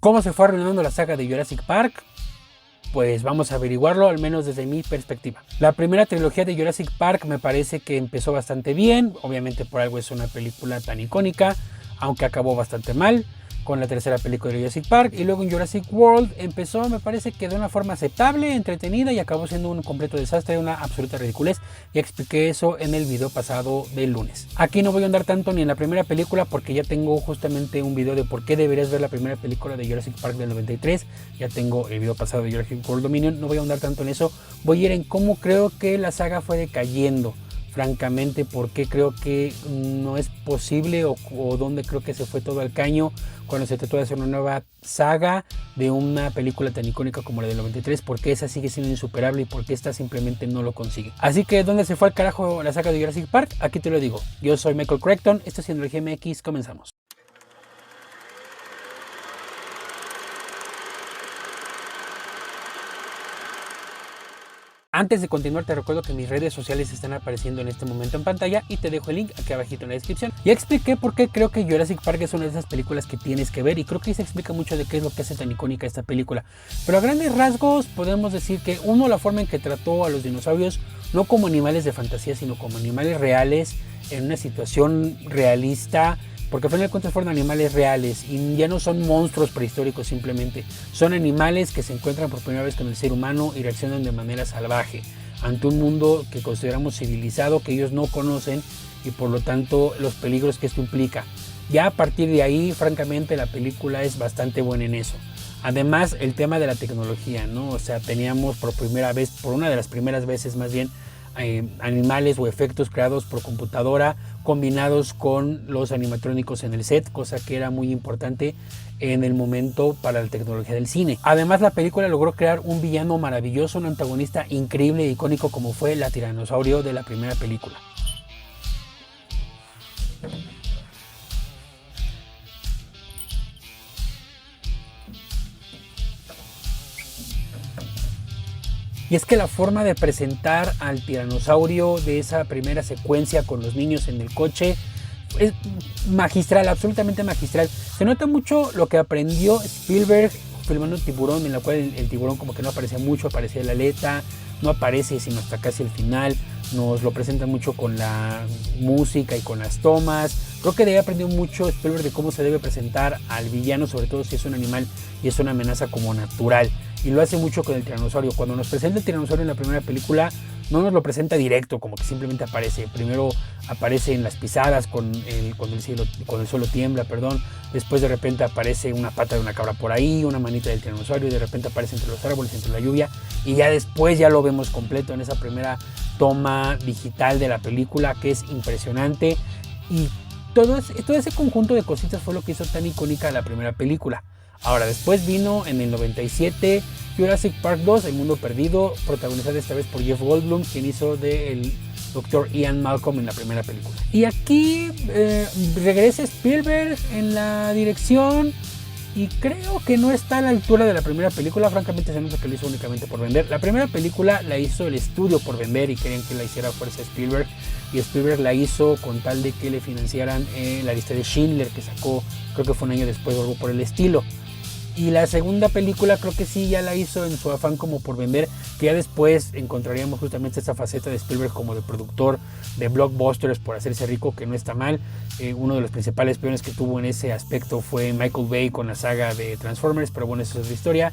¿Cómo se fue arruinando la saga de Jurassic Park? Pues vamos a averiguarlo, al menos desde mi perspectiva. La primera trilogía de Jurassic Park me parece que empezó bastante bien, obviamente por algo es una película tan icónica, aunque acabó bastante mal con la tercera película de Jurassic Park, y luego en Jurassic World empezó, me parece que de una forma aceptable, entretenida, y acabó siendo un completo desastre, una absoluta ridiculez. Ya expliqué eso en el video pasado del lunes. Aquí no voy a andar tanto ni en la primera película porque ya tengo justamente un video de por qué deberías ver la primera película de Jurassic Park del 93, ya tengo el video pasado de Jurassic World Dominion, no voy a andar tanto en eso, voy a ir en cómo creo que la saga fue decayendo. Francamente, porque creo que no es posible o donde creo que se fue todo al caño cuando se trató de hacer una nueva saga de una película tan icónica como la del 93, porque esa sigue siendo insuperable y porque esta simplemente no lo consigue. Así que, ¿dónde se fue al carajo la saga de Jurassic Park? Aquí te lo digo. Yo soy Michael Crichton, esto es Cientología MX, comenzamos. Antes de continuar, te recuerdo que mis redes sociales están apareciendo en este momento en pantalla y te dejo el link aquí abajito en la descripción. Ya expliqué por qué creo que Jurassic Park es una de esas películas que tienes que ver, y creo que ahí se explica mucho de qué es lo que hace tan icónica esta película. Pero a grandes rasgos podemos decir que uno, la forma en que trató a los dinosaurios no como animales de fantasía, sino como animales reales en una situación realista, porque al final de cuentas fueron animales reales y ya no son monstruos prehistóricos, simplemente son animales que se encuentran por primera vez con el ser humano y reaccionan de manera salvaje ante un mundo que consideramos civilizado, que ellos no conocen, y por lo tanto los peligros que esto implica. Ya a partir de ahí, francamente, la película es bastante buena en eso. Además, el tema de la tecnología, ¿no? O sea, teníamos por primera vez, por una de las primeras veces más bien, animales o efectos creados por computadora combinados con los animatrónicos en el set, cosa que era muy importante en el momento para la tecnología del cine. Además, la película logró crear un villano maravilloso, un antagonista increíble e icónico como fue la tiranosaurio de la primera película. Y es que la forma de presentar al tiranosaurio de esa primera secuencia con los niños en el coche es magistral, absolutamente magistral. Se nota mucho lo que aprendió Spielberg filmando Tiburón, en la cual el tiburón como que no aparecía mucho, aparecía la aleta, no aparece sino hasta casi el final. Nos lo presenta mucho con la música y con las tomas. Creo que de ahí aprendió mucho Spielberg de cómo se debe presentar al villano, sobre todo si es un animal y es una amenaza como natural. Y lo hace mucho con el tiranosaurio. Cuando nos presenta el tiranosaurio en la primera película, no nos lo presenta directo, como que simplemente aparece. Primero aparece en las pisadas cuando el suelo tiembla, perdón. Después de repente aparece una pata de una cabra por ahí, una manita del tiranosaurio, y de repente aparece entre los árboles, entre la lluvia. Y ya después ya lo vemos completo en esa primera toma digital de la película, que es impresionante. Y todo ese conjunto de cositas fue lo que hizo tan icónica la primera película. Ahora, después vino en el 97 Jurassic Park 2, El Mundo Perdido, protagonizada esta vez por Jeff Goldblum, quien hizo de el Dr. Ian Malcolm en la primera película. Y aquí regresa Spielberg en la dirección, y creo que no está a la altura de la primera película. Francamente se nota que lo hizo únicamente por vender. La primera película la hizo el estudio por vender y querían que la hiciera fuerza Spielberg, y Spielberg la hizo con tal de que le financiaran la lista de Schindler, que sacó, creo que fue un año después o algo por el estilo. Y la segunda película creo que sí ya la hizo en su afán como por vender, que ya después encontraríamos justamente esta faceta de Spielberg como de productor de blockbusters por hacerse rico, que no está mal. Uno de los principales peones que tuvo en ese aspecto fue Michael Bay con la saga de Transformers, pero bueno, eso es otra historia.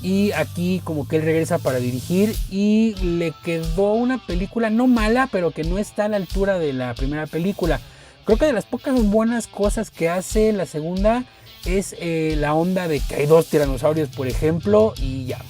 Y aquí como que él regresa para dirigir y le quedó una película no mala, pero que no está a la altura de la primera película. Creo que de las pocas buenas cosas que hace la segunda es la onda de que hay dos tiranosaurios, por ejemplo, y ya.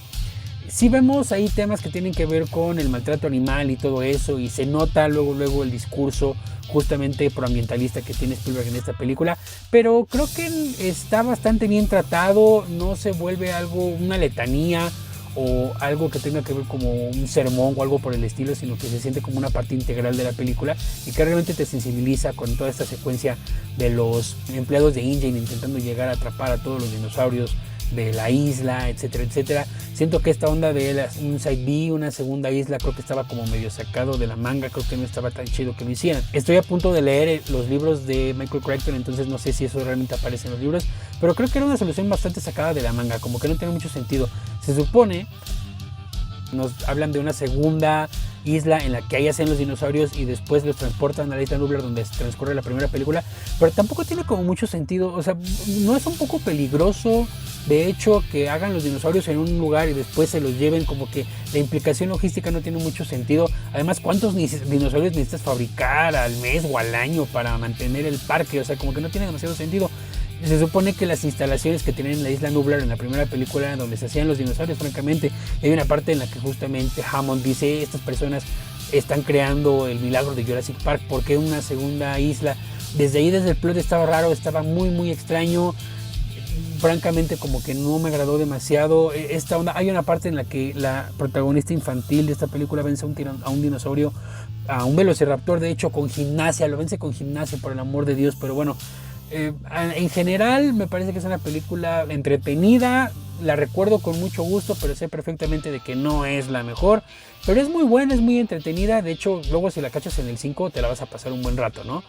Sí vemos ahí temas que tienen que ver con el maltrato animal y todo eso, y se nota luego el discurso justamente proambientalista que tiene Spielberg en esta película, pero creo que está bastante bien tratado, no se vuelve algo, una letanía o algo que tenga que ver como un sermón o algo por el estilo, sino que se siente como una parte integral de la película y que realmente te sensibiliza con toda esta secuencia de los empleados de InGen intentando llegar a atrapar a todos los dinosaurios de la isla, etcétera, etcétera. Siento que esta onda de un side B, una segunda isla, creo que estaba como medio sacado de la manga, creo que no estaba tan chido que lo hicieran. Estoy a punto de leer los libros de Michael Crichton, entonces no sé si eso realmente aparece en los libros, pero creo que era una solución bastante sacada de la manga, como que no tiene mucho sentido. Se supone, nos hablan de una segunda isla en la que ahí hacen los dinosaurios y después los transportan a la isla Nublar donde transcurre la primera película, pero tampoco tiene como mucho sentido. O sea, no es un poco peligroso de hecho que hagan los dinosaurios en un lugar y después se los lleven, como que la implicación logística no tiene mucho sentido. Además, ¿cuántos dinosaurios necesitas fabricar al mes o al año para mantener el parque? O sea, como que no tiene demasiado sentido. Se supone que las instalaciones que tienen en la isla Nublar en la primera película donde se hacían los dinosaurios, francamente, hay una parte en la que justamente Hammond dice, estas personas están creando el milagro de Jurassic Park, ¿por qué una segunda isla? Desde ahí, desde el plot estaba raro, estaba muy extraño. Francamente, como que no me agradó demasiado esta onda. Hay una parte en la que la protagonista infantil de esta película vence a un dinosaurio, a un velociraptor, de hecho, con gimnasia, lo vence con gimnasia, por el amor de Dios, pero bueno. En general me parece que es una película entretenida, la recuerdo con mucho gusto, pero sé perfectamente de que no es la mejor, pero es muy buena, es muy entretenida. De hecho, luego si la cachas en el 5 te la vas a pasar un buen rato, ¿no?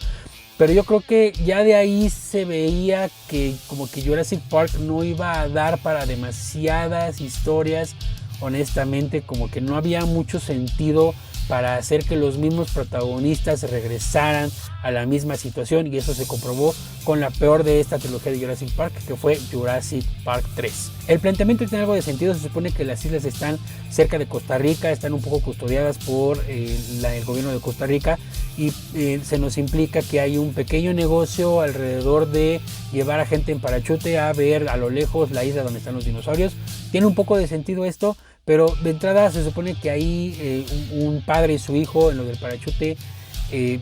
Pero yo creo que ya de ahí se veía que como que Jurassic Park no iba a dar para demasiadas historias. Honestamente, como que no había mucho sentido para hacer que los mismos protagonistas regresaran a la misma situación, y eso se comprobó con la peor de esta trilogía de Jurassic Park, que fue Jurassic Park 3. El planteamiento tiene algo de sentido. Se supone que las islas están cerca de Costa Rica, están un poco custodiadas por el gobierno de Costa Rica, y se nos implica que hay un pequeño negocio alrededor de llevar a gente en parachute a ver a lo lejos la isla donde están los dinosaurios. Tiene un poco de sentido esto, pero de entrada se supone que ahí un padre y su hijo en lo del parachute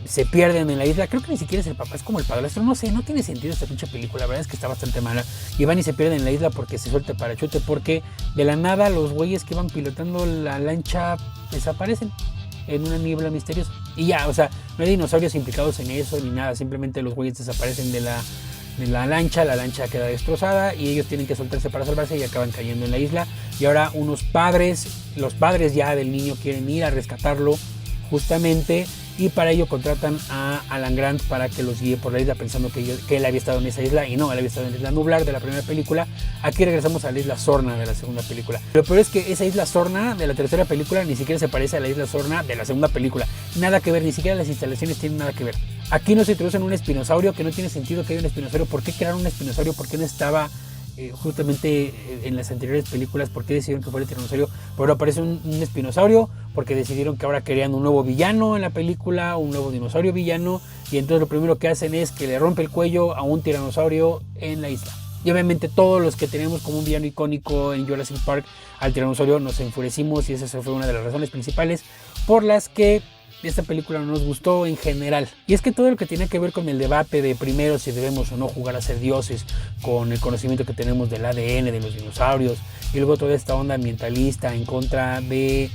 se pierden en la isla. Creo que ni siquiera es el papá, es como el padrastro, no sé, no tiene sentido esta pinche película, la verdad es que está bastante mala. Y van y se pierden en la isla porque se suelta el parachute, porque de la nada los güeyes que iban pilotando la lancha desaparecen en una niebla misteriosa. Y ya, o sea, no hay dinosaurios implicados en eso ni nada, simplemente los güeyes desaparecen de la lancha queda destrozada y ellos tienen que soltarse para salvarse y acaban cayendo en la isla. Y ahora los padres ya del niño quieren ir a rescatarlo justamente, y para ello contratan a Alan Grant para que los guíe por la isla, pensando que él había estado en esa isla, y no, él había estado en la isla Nublar de la primera película. Aquí regresamos a la isla Sorna de la segunda película. Lo peor es que esa isla Sorna de la tercera película ni siquiera se parece a la isla Sorna de la segunda película. Nada que ver, ni siquiera las instalaciones tienen nada que ver. Aquí nos introducen un espinosaurio, que no tiene sentido que haya un espinosaurio. ¿Por qué crearon un espinosaurio? ¿Por qué no estaba justamente en las anteriores películas? ¿Por qué decidieron que fuera el tiranosaurio? Pero aparece un espinosaurio porque decidieron que ahora querían un nuevo villano en la película, un nuevo dinosaurio villano, y entonces lo primero que hacen es que le rompe el cuello a un tiranosaurio en la isla. Y obviamente todos los que tenemos como un villano icónico en Jurassic Park al tiranosaurio nos enfurecimos, y esa fue una de las razones principales por las que esta película no nos gustó en general. Y es que todo lo que tiene que ver con el debate de primero si debemos o no jugar a ser dioses, con el conocimiento que tenemos del ADN de los dinosaurios, y luego toda esta onda ambientalista en contra de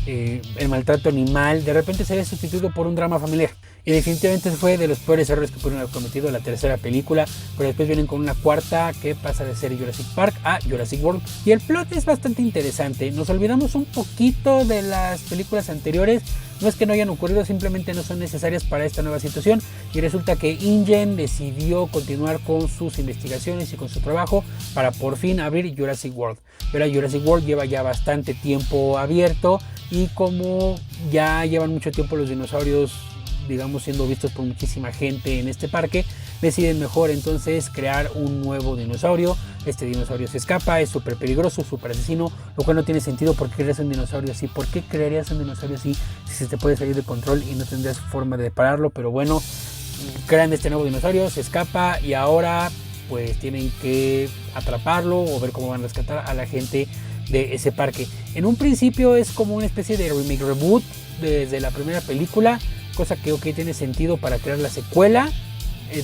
el maltrato animal, de repente se ve sustituido por un drama familiar. Y definitivamente fue de los peores errores que pudieron haber cometido la tercera película, pero después vienen con una cuarta que pasa de ser Jurassic Park a Jurassic World. Y el plot es bastante interesante. Nos olvidamos un poquito de las películas anteriores. No es que no hayan ocurrido, simplemente no son necesarias para esta nueva situación. Y resulta que InGen decidió continuar con sus investigaciones y con su trabajo para por fin abrir Jurassic World. Pero Jurassic World lleva ya bastante tiempo abierto, y como ya llevan mucho tiempo los dinosaurios, digamos, siendo vistos por muchísima gente en este parque, deciden mejor entonces crear un nuevo dinosaurio. Este dinosaurio se escapa, es súper peligroso, súper asesino, lo cual no tiene sentido. ¿Por qué crearías un dinosaurio así? ¿Por qué crearías un dinosaurio así si se te puede salir de control y no tendrías forma de pararlo? Pero bueno, crean este nuevo dinosaurio, se escapa, y ahora pues tienen que atraparlo o ver cómo van a rescatar a la gente de ese parque. En un principio es como una especie de remake reboot desde la primera película, cosa que tiene sentido para crear la secuela.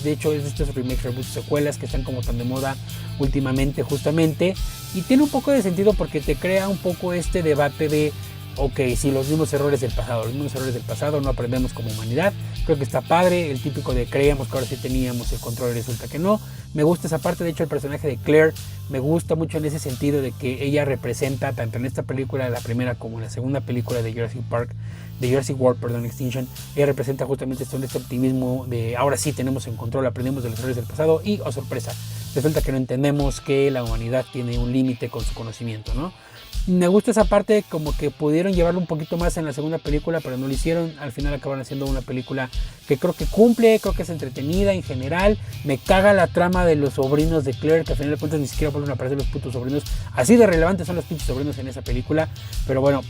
De hecho es de estos remake reboot secuelas que están como tan de moda últimamente justamente, y tiene un poco de sentido porque te crea un poco este debate de ok, sí, los mismos errores del pasado, no aprendemos como humanidad. Creo que está padre, el típico de creíamos que ahora sí teníamos el control y resulta que no. Me gusta esa parte, de hecho el personaje de Claire me gusta mucho en ese sentido de que ella representa, tanto en esta película, la primera, como en la segunda película de Jurassic World, Extinction, ella representa justamente este optimismo de ahora sí tenemos en control, aprendemos de los errores del pasado y, oh sorpresa, resulta que no entendemos que la humanidad tiene un límite con su conocimiento, ¿no? Me gusta esa parte, como que pudieron llevarlo un poquito más en la segunda película, pero no lo hicieron. Al final acabaron haciendo una película que creo que cumple, creo que es entretenida en general. Me caga la trama de los sobrinos de Claire, que al final de cuentas ni siquiera vuelven a aparecer los putos sobrinos. Así de relevantes son los pinches sobrinos en esa película. Pero bueno,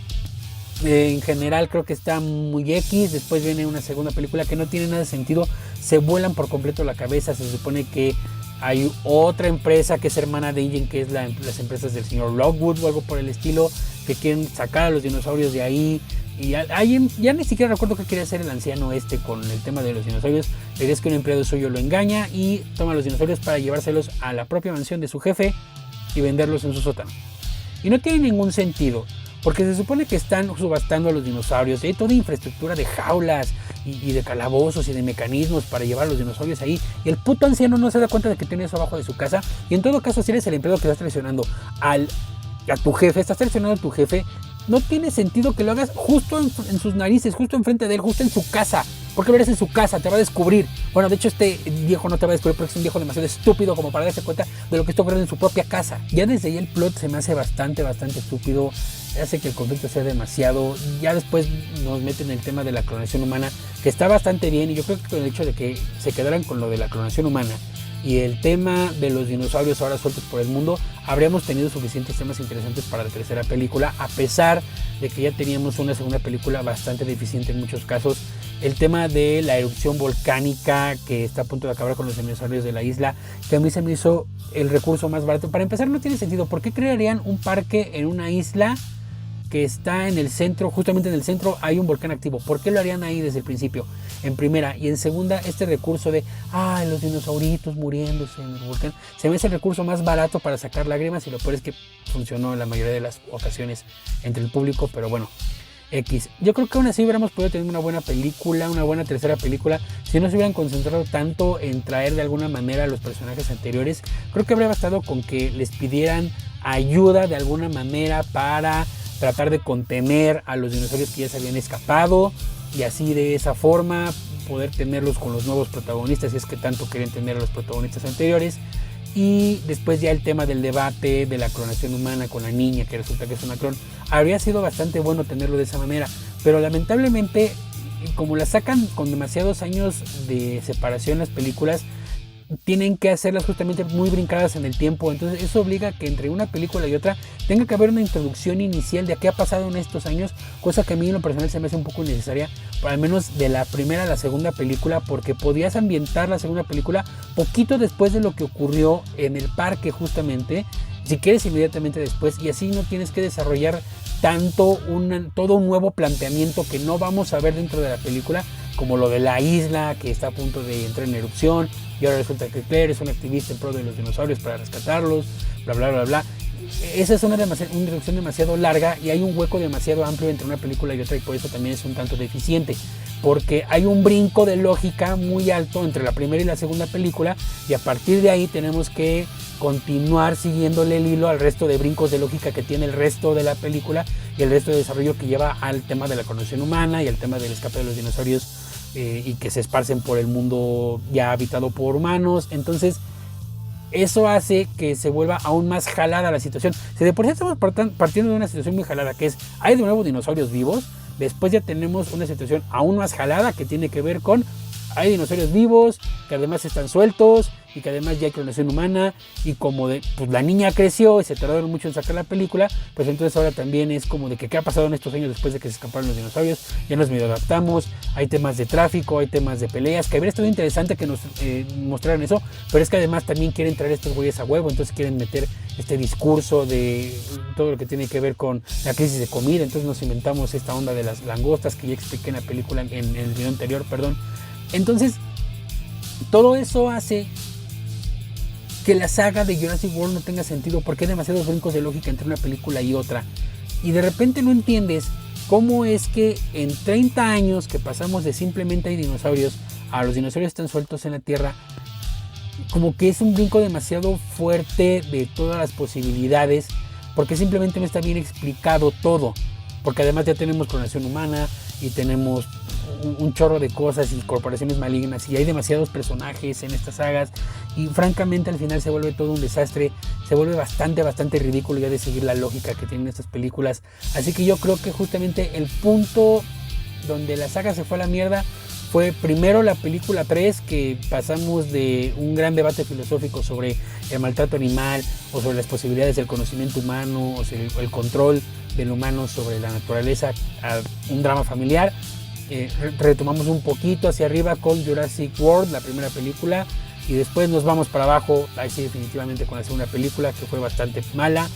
en general creo que está muy X. Después viene una segunda película que no tiene nada de sentido. Se vuelan por completo la cabeza. Se supone que hay otra empresa que es hermana de Ingen, que es las empresas del señor Lockwood o algo por el estilo, que quieren sacar a los dinosaurios de ahí. Y ya ni siquiera recuerdo qué quería hacer el anciano con el tema de los dinosaurios. La idea es que un empleado suyo lo engaña y toma los dinosaurios para llevárselos a la propia mansión de su jefe y venderlos en su sótano. Y no tiene ningún sentido, porque se supone que están subastando a los dinosaurios. Hay toda infraestructura de jaulas y de calabozos y de mecanismos para llevar a los dinosaurios ahí. Y el puto anciano no se da cuenta de que tiene eso abajo de su casa. Y en todo caso, si eres el empleado que estás traicionando a tu jefe, no tiene sentido que lo hagas justo en sus narices, justo enfrente de él, justo en su casa. ¿Por qué lo eres en su casa? Te va a descubrir. Bueno, de hecho este viejo no te va a descubrir porque es un viejo demasiado estúpido como para darse cuenta de lo que está ocurriendo en su propia casa. Ya desde ahí el plot se me hace bastante estúpido. Hace que el conflicto sea demasiado. Ya después nos meten en el tema de la clonación humana, que está bastante bien. Y yo creo que con el hecho de que se quedaran con lo de la clonación humana y el tema de los dinosaurios ahora sueltos por el mundo, habríamos tenido suficientes temas interesantes para la tercera película, a pesar de que ya teníamos una segunda película bastante deficiente en muchos casos. El tema de la erupción volcánica que está a punto de acabar con los dinosaurios de la isla, que a mí se me hizo el recurso más barato. Para empezar, no tiene sentido. ¿Por qué crearían un parque en una isla que está en el centro? Justamente en el centro hay un volcán activo. ¿Por qué lo harían ahí desde el principio? En primera. Y en segunda, este recurso de los dinosauritos muriéndose en el volcán, se me hace el recurso más barato para sacar lágrimas, y lo peor es que funcionó en la mayoría de las ocasiones entre el público. Pero bueno, X. Yo creo que aún así hubiéramos podido tener una buena película, una buena tercera película, si no se hubieran concentrado tanto en traer de alguna manera a los personajes anteriores. Creo que habría bastado con que les pidieran ayuda de alguna manera para tratar de contener a los dinosaurios que ya se habían escapado, y así de esa forma poder tenerlos con los nuevos protagonistas, si es que tanto quieren tener a los protagonistas anteriores. Y después ya el tema del debate de la clonación humana con la niña, que resulta que es una clon. Habría sido bastante bueno tenerlo de esa manera, pero lamentablemente, como la sacan con demasiados años de separación las películas, tienen que hacerlas justamente muy brincadas en el tiempo. Entonces eso obliga a que entre una película y otra tenga que haber una introducción inicial de qué ha pasado en estos años, cosa que a mí en lo personal se me hace un poco innecesaria, al menos de la primera a la segunda película, porque podías ambientar la segunda película poquito después de lo que ocurrió en el parque justamente, si quieres inmediatamente después, y así no tienes que desarrollar tanto todo un nuevo planteamiento que no vamos a ver dentro de la película, como lo de la isla que está a punto de entrar en erupción, y ahora resulta que Claire es una activista en pro de los dinosaurios para rescatarlos, bla bla bla bla. Esa es una introducción demasiado larga, y hay un hueco demasiado amplio entre una película y otra, y por eso también es un tanto deficiente, porque hay un brinco de lógica muy alto entre la primera y la segunda película, y a partir de ahí tenemos que continuar siguiéndole el hilo al resto de brincos de lógica que tiene el resto de la película y el resto de desarrollo que lleva al tema de la clonación humana y al tema del escape de los dinosaurios, y que se esparcen por el mundo ya habitado por humanos. Entonces eso hace que se vuelva aún más jalada la situación. Si de por sí estamos partiendo de una situación muy jalada, que es hay de nuevo dinosaurios vivos, después ya tenemos una situación aún más jalada que tiene que ver con hay dinosaurios vivos que además están sueltos y que además ya hay clonación humana, y como pues la niña creció y se tardaron mucho en sacar la película, pues entonces ahora también es como de que qué ha pasado en estos años después de que se escaparon los dinosaurios. Ya nos medio adaptamos, hay temas de tráfico, hay temas de peleas, que habría estado interesante que nos mostraran eso, pero es que además también quieren traer estos güeyes a huevo, entonces quieren meter este discurso de todo lo que tiene que ver con la crisis de comida. Entonces nos inventamos esta onda de las langostas que ya expliqué en la película, en el video anterior, perdón. Entonces todo eso hace que la saga de Jurassic World no tenga sentido, porque hay demasiados brincos de lógica entre una película y otra, y de repente no entiendes cómo es que en 30 años que pasamos de simplemente hay dinosaurios a los dinosaurios están sueltos en la Tierra, como que es un brinco demasiado fuerte de todas las posibilidades, porque simplemente no está bien explicado todo, porque además ya tenemos clonación humana y tenemos un chorro de cosas y corporaciones malignas y hay demasiados personajes en estas sagas y francamente al final se vuelve todo un desastre, se vuelve bastante ridículo ya de seguir la lógica que tienen estas películas, así que yo creo que justamente el punto donde la saga se fue a la mierda fue primero la película 3, que pasamos de un gran debate filosófico sobre el maltrato animal o sobre las posibilidades del conocimiento humano o sobre el control del humano sobre la naturaleza a un drama familiar. Retomamos un poquito hacia arriba con Jurassic World, la primera película, y después nos vamos para abajo, ahí sí definitivamente con la segunda película que fue bastante mala.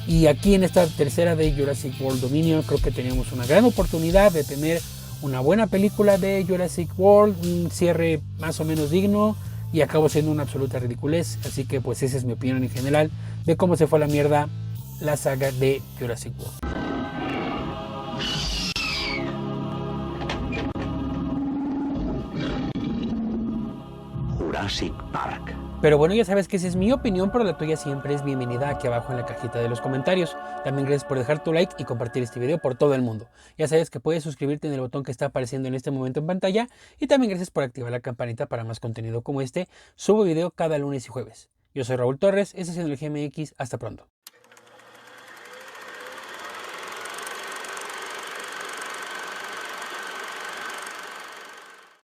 Y aquí en esta tercera de Jurassic World Dominion creo que teníamos una gran oportunidad de tener una buena película de Jurassic World, un cierre más o menos digno y acabó siendo una absoluta ridiculez, así que pues esa es mi opinión en general de cómo se fue a la mierda la saga de Jurassic World. Jurassic Park. Pero bueno, ya sabes que esa es mi opinión, pero la tuya siempre es bienvenida aquí abajo en la cajita de los comentarios. También gracias por dejar tu like y compartir este video por todo el mundo. Ya sabes que puedes suscribirte en el botón que está apareciendo en este momento en pantalla y también gracias por activar la campanita para más contenido como este. Subo video cada lunes y jueves. Yo soy Raúl Torres, este es el GMX, hasta pronto.